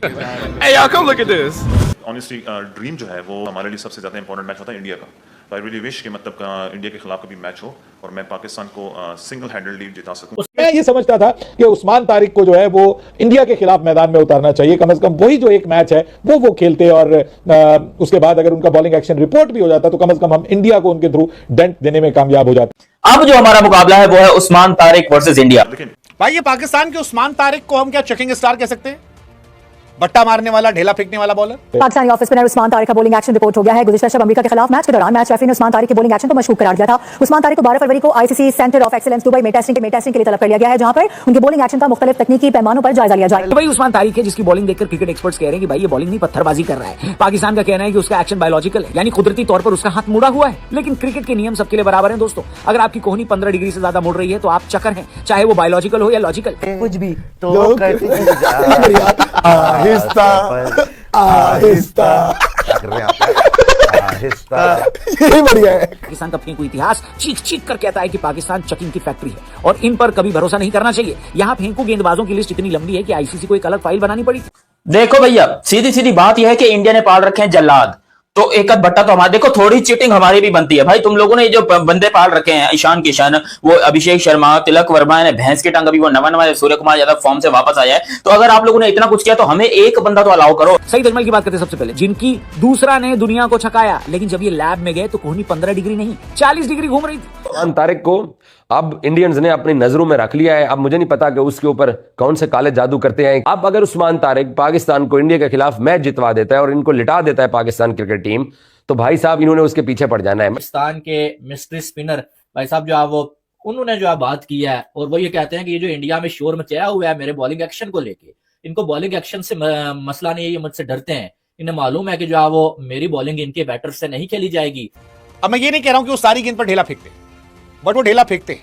Hey y'all, come look at this. Honestly dream जो है वो हमारे लिए सबसे ज़्यादा इंपॉर्टेंट मैच होता है इंडिया का। तो आई रियली विश कि मतलब इंडिया के खिलाफ कभी मैच हो और मैं पाकिस्तान को सिंगल हैंडली जिता सकूं। मैं ये समझता था कि उस्मान तारिक को जो है वो इंडिया के खिलाफ मैदान में उतारना चाहिए, कम से कम वही जो एक मैच है वो खेलते, और उसके बाद अगर उनका बॉलिंग एक्शन रिपोर्ट भी हो जाता तो कम से कम हम इंडिया को उनके थ्रू डेंट देने में कामयाब हो जाते। अब जो हमारा मुकाबला है वो है उस्मान तारिक वर्सेस इंडिया। लेकिन भाई ये पाकिस्तान के उस्मान तारिक को हम क्या चेकिंग स्टार कह सकते हैं? बट्टा मारने वाला, ढेला फेंकने वाला bowler. Pakistani off spinner Usman Tariq का बॉलिंग एक्शन रिपोर्ट हो गया है। गुज़िश्ता शब अमेरिका के खिलाफ मैच के दौरान मैच रेफरी ने उस्मान तारिक के बॉलिंग एक्शन को मशकूक करार दिया था। उस्मान तारिक को 12 फरवरी को ICC centre of excellence Dubai में टेस्टिंग के लिए तलब कर लिया गया है, जहां पर उनके बॉलिंग एक्शन का मुख्तलिफ तकनीकी पैमानों पर जायजा लिया जाएगा। तो भाई उस्मान तारिक है जिसकी बॉलिंग देखकर क्रिकेट एक्सपर्ट्स कह रहे हैं कि भाई ये बॉलिंग नहीं पत्थरबाजी कर रहा है। पाकिस्तान का कहना है कि उसका एक्शन बायोलॉजिकल है, यानी कुदरती तौर पर उसका हाथ मुड़ा हुआ है। लेकिन क्रिकेट के नियम सबके लिए बराबर हैं दोस्तों। अगर आपकी कोहनी 15 डिग्री से ज्यादा मुड़ रही है तो आप चक्कर हैं, चाहे वो बायोलॉजिकल हो या लॉजिकल। कुछ भी तो आहिस्ता यही बढ़िया है। पाकिस्तान का फेंकू इतिहास चीख चीख कर कहता है कि पाकिस्तान चकिंग की फैक्ट्री है और इन पर कभी भरोसा नहीं करना चाहिए। यहाँ फेंकू गेंदबाजों की लिस्ट इतनी लंबी है कि आईसीसी को एक अलग फाइल बनानी पड़ी। देखो भैया, सीधी सीधी बात यह है कि इंडिया ने पाल रखे हैं जल्लाद, तो एक आध बट्टा तो हमारा, देखो थोड़ी चीटिंग हमारी भी बनती है भाई। तुम लोगों ने जो बंदे पाल रखे हैं, ईशान किशन, वो अभिषेक शर्मा, तिलक वर्मा ने भैंस की टांग, अभी वो नवा सूर्य कुमार यादव फॉर्म से वापस आया है। तो अगर आप लोगों ने इतना कुछ किया तो हमें एक बंदा तो अलाउ करो। सईद अजमल की बात करते सबसे पहले, जिनकी दूसरा ने दुनिया को छकाया, लेकिन जब ये लैब में गए तो कोहनी 15 डिग्री नहीं 40 डिग्री घूम रही थी। उस्मान तारिक को अब इंडियंस ने अपनी नजरों में रख लिया है। अब मुझे नहीं पता कि उसके ऊपर कौन से काले जादू करते हैं। अब अगर उस्मान तारिक पाकिस्तान को इंडिया के खिलाफ मैच जितवा देता है और इनको लिटा देता है पाकिस्तान क्रिकेट टीम, तो भाई साहब इन्होंने उसके पीछे पड़ जाना है। पाकिस्तान के मिस्ट्री स्पिनर भाई साहब जो है वो उन्होंने जो है बात की है और वो ये कहते हैं कि ये जो इंडिया में शोर मचाया हुआ है मेरे बॉलिंग एक्शन को लेके, इनको बॉलिंग एक्शन से मसला नहीं है, ये मुझसे डरते हैं। इन्हें मालूम है कि जो है वो मेरी बॉलिंग इनके बैटर से नहीं खेली जाएगी। अब मैं ये नहीं कह रहा हूं कि वो सारी गेंद पर ढेला फेंकते, बट वो ढेला फेंकते हैं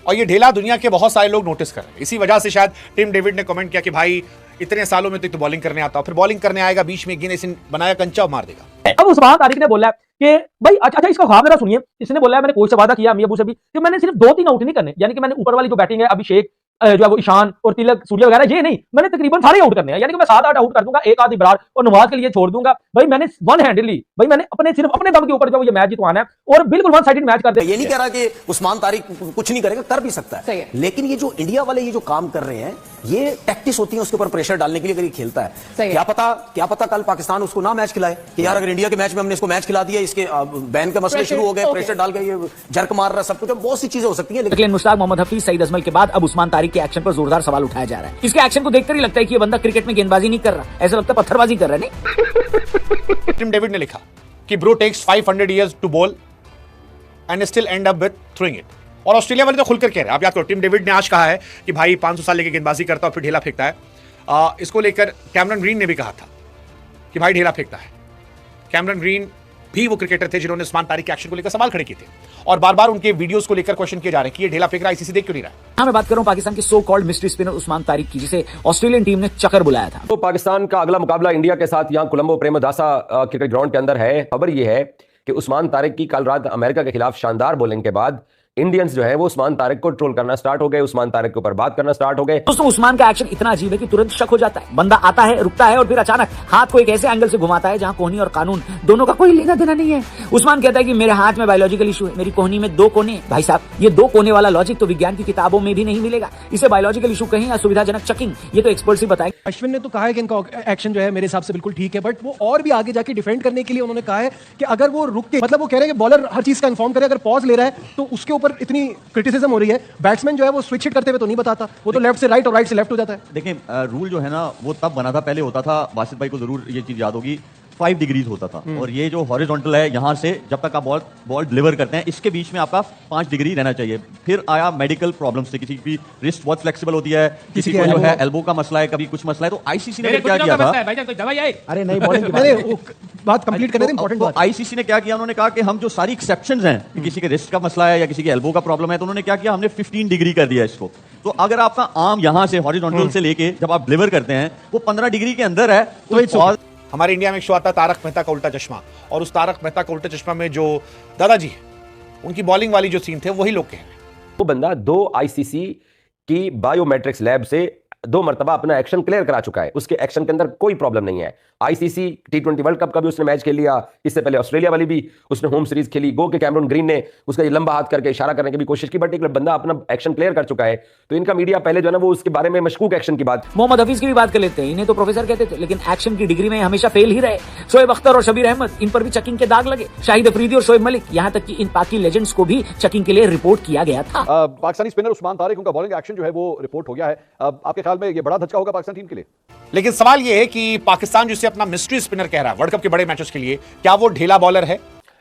और ये ढेला दुनिया के बहुत सारे लोग नोटिस कर रहे हैं। इसी वजह से शायद टिम डेविड ने कमेंट किया कि भाई इतने सालों में तो बॉलिंग करने आता, फिर बॉलिंग करने आएगा, बीच में गेंद ऐसे बनाया कंचा मार देगा। अब उस्मान तारिक ने बोला कि भाई अच्छा इसका ख्वाब मेरा सुनिए। इसने बोला है मैंने कोच से वादा किया, अम्मी अबू से भी, कि मैंने सिर्फ 2-3 आउट नहीं करने, यानी कि मैंने ऊपर वाली जो बैटिंग है अभिषेक जो है वो ईशान और तिलक सूर्य वगैरह ये नहीं, मैंने तकरीबन सारे आउट करने हैं। यानी कि मैं 7-8 आउट कर दूंगा, एक आधी बरार और नवाज के लिए छोड़ दूंगा। भाई मैंने वन हैंडली, भाई मैंने अपने सिर्फ अपने दम के ऊपर जो ये मैच जितवाना है और बिल्कुल वन साइडेड मैच कर दे। ये नहीं कह रहा कि उस्मान तारिक कुछ नहीं करेगा, कर भी सकता है, लेकिन ये जो इंडिया वाले ये जो काम कर रहे हैं ये टैक्टिस होती है उसके ऊपर प्रेशर डालने के लिए। अगर ये खेलता है क्या पता कल पाकिस्तान उसको ना मैच खिलाए कि यार अगर इंडिया के मैच में हमने इसको मैच खिला दिया, इसके बैन के मसले शुरू हो गए, प्रेशर डाल के ये जर्क मार रहा, सब कुछ बहुत सी चीजें हो सकती है। लेकिन मुश्ताक मोहम्मद हफीज, सईद अजमल के बाद अब उस्मान तारिक के एक्शन पर जोरदार सवाल उठाया जा रहा है। इसके एक्शन को देखकर ही लगता है कि ये बंदा क्रिकेट में गेंदबाजी नहीं कर रहा, ऐसा लगता है पत्थरबाजी कर रहा है। नहीं टिम डेविड ने लिखा कि bro takes 500 years to bowl and still end up with throwing it. और ऑस्ट्रेलिया वाले तो खुलकर कह रहे हैं, आप याद करो टिम डेविड ने आज कहा है कि भाई 500 साल लेके गेंदबाजी करता है और फिर ढेला फेंकता है। इसको लेकर कैमरन ग्रीन ने भी कहा था कि भाई ढेला फेंकता है। कैमरन ग्रीन भी वो क्रिकेटर थे जिन्होंने उस्मान तारिक के एक्शन को लेकर सवाल खड़े किए थे और बार बार उनके वीडियोस को लेकर क्वेश्चन किए जा रहे हैं कि ये ढेला फेंक रहा है, आईसीसी देख क्यों नहीं रहा है। मैं बात कर रहा हूं पाकिस्तान के so called mystery spinner Usman Tariq की, जिसे ऑस्ट्रेलियन टीम ने चक्कर बुलाया था। तो पाकिस्तान का अगला मुकाबला इंडिया के साथ यहाँ कोलंबो प्रेमदासा क्रिकेट ग्राउंड के अंदर है। खबर यह है कि उस्मान तारिक की कल रात अमेरिका के खिलाफ शानदार बॉलिंग के बाद इंडियंस जो है वो उस्मान तारिक को ट्रोल करना स्टार्ट हो गए, उस्मान तारिक के ऊपर बात करना स्टार्ट हो गए। दोस्तों उस्मान का एक्शन इतना अजीब है कि तुरंत शक हो जाता है। बंदा आता है, रुकता है और फिर अचानक हाथ को एक ऐसे एंगल से घुमाता है जहां कोहनी और कानून दोनों का कोई लेना देना नहीं है। उस्मान कहता है कि मेरे हाथ में बायोलॉजिकल इशू है, मेरी कोहनी में 2 कोने। भाई साहब ये 2 कोने वाला लॉजिक तो विज्ञान की किताबों में भी नहीं मिलेगा। इसे बायोलॉजिकल इशू कहीं या सुविधाजनक चकिंग, ये तो एक्सपर्ट्स ही बताएंगे। अश्विन ने तो कहा है कि इनका एक्शन जो है मेरे हिसाब से बिल्कुल ठीक है, बट वो और भी आगे जाके डिफेंड करने के लिए उन्होंने कहा है कि अगर वो रुक के, मतलब वो कह रहे हैं कि बॉलर हर चीज का इन्फॉर्म करे, अगर पॉज ले रहा है तो उसके ऊपर इतनी क्रिटिसिज्म हो रही है। बैट्समैन जो है वो स्विच हिट करते हुए तो नहीं बताता, वो तो लेफ्ट से राइट और राइट से लेफ्ट हो जाता है। देखिए रूल जो है ना वो तब बना था, पहले होता था, बासित भाई को जरूर ये चीज याद होगी, 5 डिग्रीज होता था और ये जो हॉरिजॉन्टल है यहाँ से जब तक आप बॉल डिलीवर करते हैं इसके बीच में आपका 5 डिग्री रहना चाहिए। फिर आया मेडिकल प्रॉब्लम से, किसी की रिस्ट बहुत फ्लेक्सिबल होती है, किसी को जो है एल्बो का मसला है, कभी कुछ मसला है, तो आईसीसी ने क्या किया था, अरे नहीं बॉलिंग बात कंप्लीट करने इंपॉर्टेंट बात। आईसीसी ने क्या किया, उन्होंने कहा कि हम जो सारी एक्सेप्शंस हैं, किसी के रिस्ट का मसला है या किसी के एल्बो का प्रॉब्लम है, तो उन्होंने क्या किया, हमने 15 डिग्री कर दिया इसको। तो अगर आपका आर्म यहाँ से हॉरिजॉन्टल से लेके जब आप डिलीवर करते हैं वो 15 डिग्री के अंदर है तो हमारे इंडिया में एक शो आता है तारक मेहता का उल्टा चश्मा, और उस तारक मेहता का उल्टा चश्मा में जो दादाजी है उनकी बॉलिंग वाली जो सीन थे वही लोग कह रहे हैं। वो बंदा 2 आईसीसी की बायोमेट्रिक्स लैब से 2 मरतबा अपना एक्शन क्लियर करा चुका है, उसके एक्शन के अंदर कोई प्रॉब्लम नहीं है। आईसीसी T20 वर्ल्ड कप का भी उसने मैच खेल लिया, इससे पहले ऑस्ट्रेलिया वाली भी उसने होम सीरीज खेली। गो के कैमरून ग्रीन ने उसका ये लंबा हाथ करके इशारा करने की भी कोशिश की, बट एक बंदा अपना एक्शन क्लियर कर चुका है, तो इनका मीडिया पहले जो है ना वो उसके बारे में मशकूक एक्शन की बात। मोहम्मद हफीज की भी बात कर लेते हैं, इन्हें तो प्रोफेसर कहते थे, लेकिन एक्शन की डिग्री में हमेशा फेल ही रहे। शोएब अख्तर और शबीर अहमद, इन पर भी चेकिंग के दाग लगे। शाहिद अफरीदी और शोएब मलिक, यहां तक कि इन पाकि लेजेंड्स को भी चेकिंग के लिए रिपोर्ट किया गया था। पाकिस्तानी स्पिनर उस्मान तारिक, उनका बॉलिंग एक्शन जो है वो रिपोर्ट हो गया है। आपके ख्याल में ये बड़ा धक्का होगा पाकिस्तान टीम के लिए? लेकिन सवाल यह है कि पाकिस्तान जिसे अपना मिस्ट्री स्पिनर कह रहा है वर्ल्ड कप के बड़े मैचेस के लिए, क्या वो ढेला बॉलर है?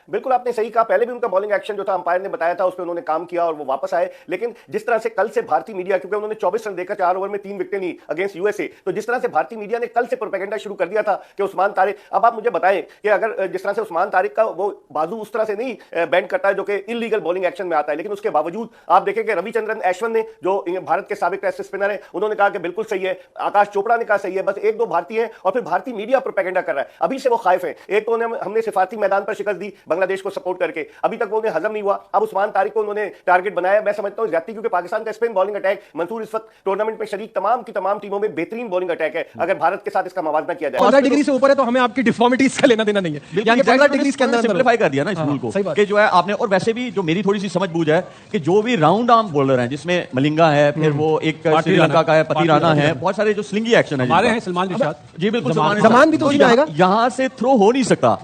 बिल्कुल आपने सही कहा, पहले भी उनका बॉलिंग एक्शन जो था अंपायर ने बताया था, उस पर उन्होंने काम किया और वो वापस आए। लेकिन जिस तरह से कल से भारतीय मीडिया, क्योंकि उन्होंने 24 रन देकर 4 ओवर में 3 विकेटें ली अगेंस्ट यूएसए, तो जिस तरह से भारतीय मीडिया ने कल से प्रोपेगेंडा शुरू कर दिया था कि उस्मान तारिक, अब आप मुझे बताएं कि अगर जिस तरह से उस्मान तारिक का वो बाजू उस तरह से नहीं बैंड करता है जो कि इलीगल बॉलिंग एक्शन में आता है, लेकिन उसके बावजूद आप देखें कि रविचंद्रन अश्विन ने, जो भारत के साबिक टेस्ट स्पिनर है, उन्होंने कहा कि बिल्कुल सही है, आकाश चोपड़ा ने कहा सही है, बस 1-2 भारतीय हैं और फिर भारतीय मीडिया प्रोपेगेंडा कर रहा है। अभी से वो खाइफ है। एक तो हमने सिफारती मैदान पर शिकस्त दी बांग्लादेश को सपोर्ट करके, अभी तक वो उन्हें हजम नहीं हुआ। अब उस्मान तारिक को उन्होंने टारगेट बनाया। मैं समझता हूं ज्यादती, क्योंकि पाकिस्तान का स्पिन बॉलिंग अटैक, मंसूर इस वक्त टूर्नामेंट में शरीक तमाम की तमाम टीमों में बेहतरीन बॉलिंग अटैक है। अगर भारत के साथ इसका मवाजना किया जाए 15 डिग्री से ऊपर है तो हमें आपकी डिफॉर्मिटीज का लेना देना नहीं है। यानी 15 डिग्री के अंदर सिंपलीफाई कर दिया ना इस रूल को कि जो है आपने। और वैसे भी जो मेरी थोड़ी सी समझ बूझ है कि जो भी राउंड आर्म बॉलर हैं, जिसमें मलिंगा है, फिर वो एक श्रीलंका का है, पतिराना है, बहुत सारे जो स्लिंगी एक्शन है हमारे हैं, सलमान बिशात जी बिल्कुल, सलमान भी तो उसमें आएगा। यहां से थ्रो हो नहीं सकता।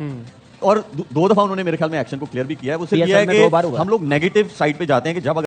और 2 दफा उन्होंने मेरे ख्याल में एक्शन को क्लियर भी किया है। वो सिर्फ ये है कि हम लोग नेगेटिव साइड पे जाते हैं कि जब